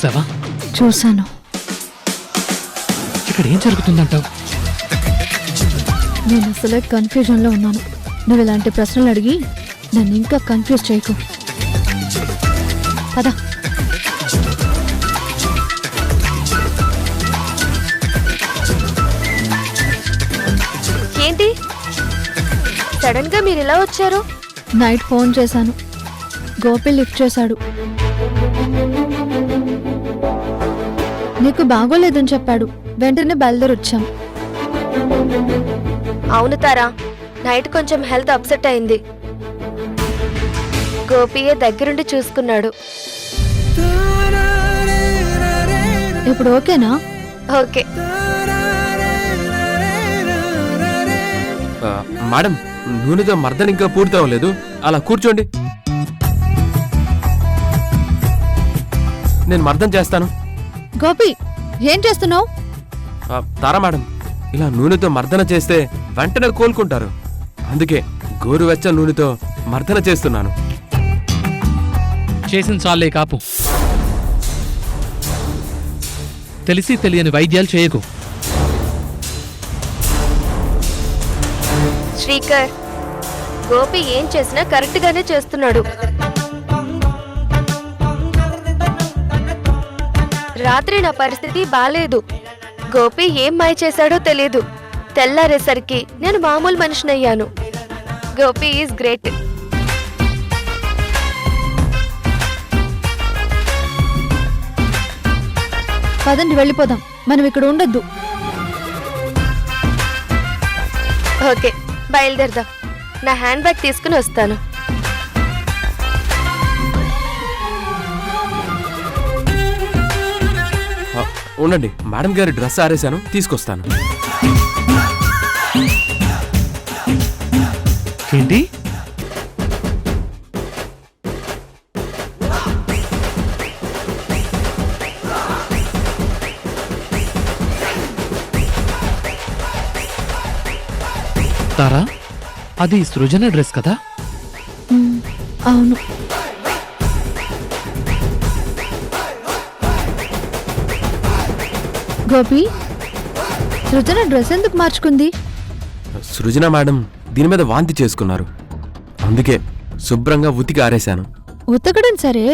చూసావా? చూశాను. ఇక్కడ ఏం జరుగుతుందంటావు? నేను అసలే కన్ఫ్యూజన్లో ఉన్నాను. నువ్వు ఇలాంటి ప్రశ్నలు అడిగి నన్ను ఇంకా కన్ఫ్యూజ్ చేయకు. పద. ఏంటి సడన్ గా మీరు ఇలా వచ్చారు? నైట్ ఫోన్ చేశాను, గోపి లిఫ్ట్ చేశాడు. నీకు బాగోలేదని చెప్పాడు. వెంటనే బయలుదేరొచ్చాం. అవును తారా, నైట్ కొంచెం హెల్త్ అప్సెట్ అయింది. గోపియే దగ్గరుండి చూసుకున్నాడు. ఇప్పుడు ఓకేనా? ఓకే. మేడం, నూనెతో మర్దన ఇంకా పూర్తి అవ్వలేదు. అలా కూర్చోండి, నేను మర్దన చేస్తాను. గోపి, ఏం చేస్తున్నావు? తారా మేడం, ఇలా నూనెతో మర్దన చేస్తే వెంటనే కోలుకుంటారు. అందుకే గోరువెచ్చ నూనెతో మర్దన చేస్తున్నాను. చేసిన చాలే కాపు. తెలిసి తెలియని వైద్యాలు చేయకు. శ్రీకర్, గోపి ఏం చేసినా కరెక్ట్ గానే చేస్తున్నాడు. రాత్రి నా పరిస్థితి బాలేదు. గోపి ఏం మాయ చేశాడో తెలీదు. తెల్లారేసరికి నేను మామూలు మనిషినయ్యాను. Gopi is great. పదండి, వెళ్ళిపోదాం. మనం ఇక్కడ ఉండొద్దు. ఓకే, బయలుదేరదాం. నా హ్యాండ్ బ్యాగ్ తీసుకుని వస్తాను. ఉండండి, మేడం గారి డ్రెస్ ఆరేశాను, తీసుకొస్తాను. ఏంటి? తారా, అది సృజన డ్రెస్ కదా? అవును. గోపి, సృజన డ్రెస్ ఎందుకు మార్చుకుంది? సృజన మేడం దీని మీద వాంతి చేసుకున్నారు. అందుకే శుభ్రంగా ఉతికి ఆరేశాను. ఉతకడం సరే,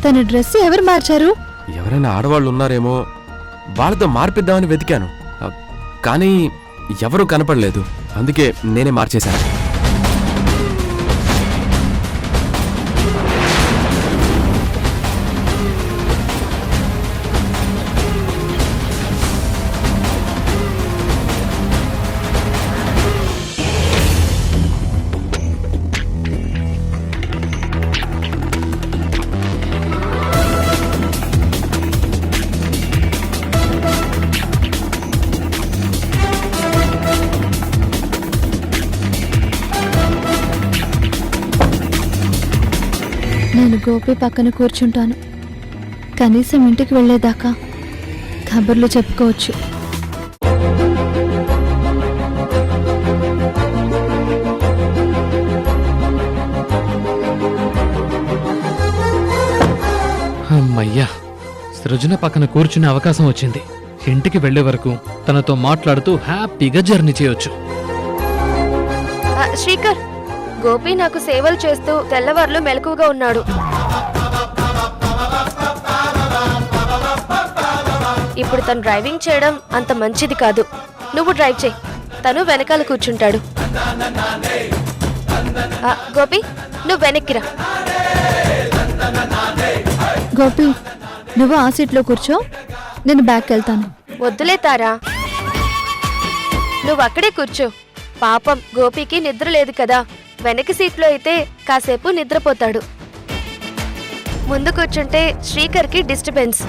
తన డ్రెస్ ఎవరు మార్చారు? ఎవరైనా ఆడవాళ్ళు ఉన్నారేమో, వాళ్ళతో మార్పిద్దామని వెతికాను. కానీ ఎవరూ కనపడలేదు. అందుకే నేనే మార్చేశాను. నేను గోపి పక్కన కూర్చుంటాను. కనీసం ఇంటికి వెళ్ళేదాకా కబుర్లు చెప్పుకోవచ్చు. అమ్మయ్యా, సృజన పక్కన కూర్చునే అవకాశం వచ్చింది. ఇంటికి వెళ్లే వరకు తనతో మాట్లాడుతూ హ్యాపీగా జర్నీ చేయొచ్చు. శ్రీకర్, గోపి నాకు సేవలు చేస్తూ తెల్లవారులు మెలకువగా ఉన్నాడు. ఇప్పుడు తను డ్రైవింగ్ చేయడం అంత మంచిది కాదు. నువ్వు డ్రైవ్ చేయి, తను వెనకాల కూర్చుంటాడు. గోపి, నువ్వు వెనక్కిరా. గోపి, నువ్వు ఆ సీట్లో కూర్చో, నేను బ్యాక్ వెళ్తాను. వద్దులే తారా, నువ్వు అక్కడే కూర్చో. పాపం గోపికి నిద్ర లేదు కదా. వెనక సీట్లో అయితే కాసేపు నిద్రపోతాడు. ముందు కూర్చుంటే శ్రీకర్కి డిస్టర్బెన్స్.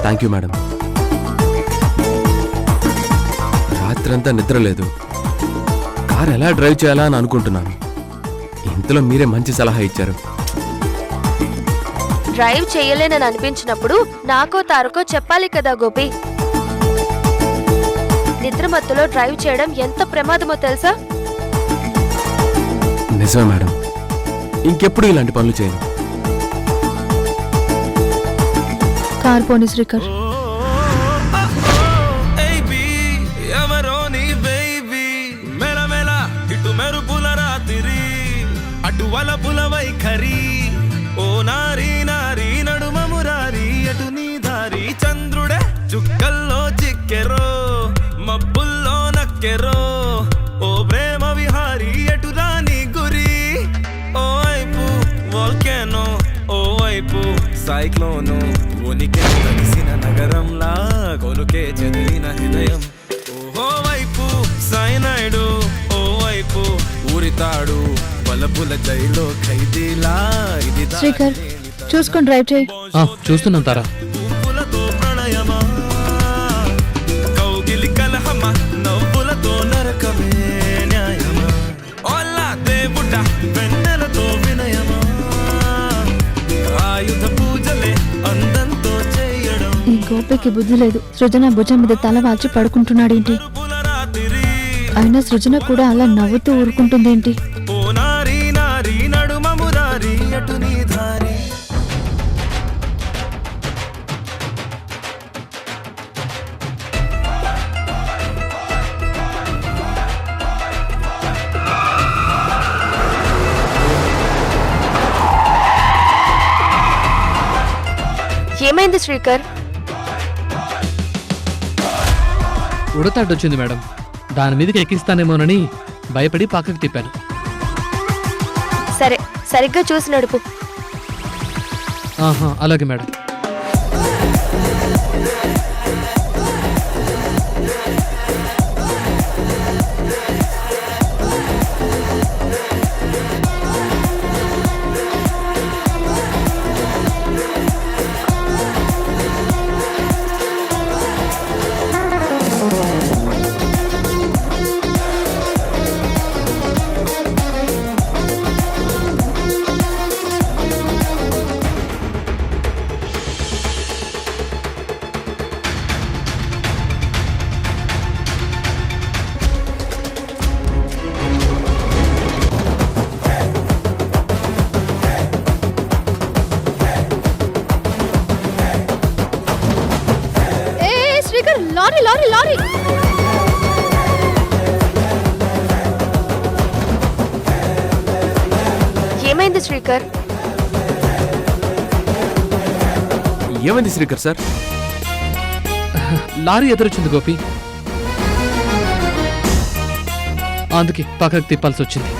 Thank you madam. రాత్రంతా నిద్ర లేదు. కార్ ఎలా డ్రైవ్ చేయాలా అని అనుకుంటున్నాను. ఇంతలో మీరే మంచి సలహా ఇచ్చారు. డ్రైవ్ చేయలేనని అనిపించినప్పుడు నాకో తారకో చెప్పాలి కదా గోపి. నిద్ర మత్తులో డ్రైవ్ చేయడం ఎంత ప్రమాదమో తెలుసా? నిజమే మేడం, ఇంకెప్పుడు ఇలాంటి పనులు చేయను. కార్ పోనీ శ్రీకర్. ఎవరో నీ బేబీ మెల మెల ఇటు మెరుపుల రాత్రి అటు వలపుల వైఖరి ఓ నారీ నారీ నడుమ మురారి అటు నీ దారి చంద్రుడే చుక్కల్లో చిక్కెరో మబ్బుల్లో నక్కెరో ఓ ప్రేమ విహారి ఎటు రాని గురి ఓ వైపు వోల్కెనో ఓ వైపు సైక్లోను ఉనికి కలిసిన నగరంలా కొలుకే చెదిరిన హృదయం ఓ వైపు సైనైడు ఓ వైపు ఊరితాడు బలపుల జైలో ఖైదీలా ఇది శ్రీకర్ చూసుకొని డ్రైవ్ చేయి. చూస్తున్నాం తారా. పూలతో ప్రణయమా కౌగిలి కలహమా నవ్వులతో నరకమే న్యాయమా ఓలా దేవుడ వెన్నెలతో వినయమా ఆయుధ పూజలే అందంతో చేయడం ఈ గోపికి బుద్ధి లేదు. సృజన భుజం మీద తల వాల్చి పడుకుంటున్నాడేంటి? పుల రాత్రి అయినా సృజన కూడా అలా నవ్వుతూ ఊరుకుంటుందేంటి? ఓ నారీ నారీ నడుమ మురారి అటు నీ దారి ఏమైంది శ్రీకర్? ఉడతాడొచ్చింది మేడం. దాని మీదకి ఎక్కిస్తానేమోనని భయపడి పక్కకు తిప్పాను. సరే, సరిగ్గా చూసి నడుపు. అలాగే madam. Srikar lorry lorry lorry. ఏమైంది శ్రీకర్? ఏమైంది శ్రీకర్ సార్? లారీ ఎదురొచ్చింది గోపి, అందుకే పక్కకు తిప్పాల్సి వచ్చింది.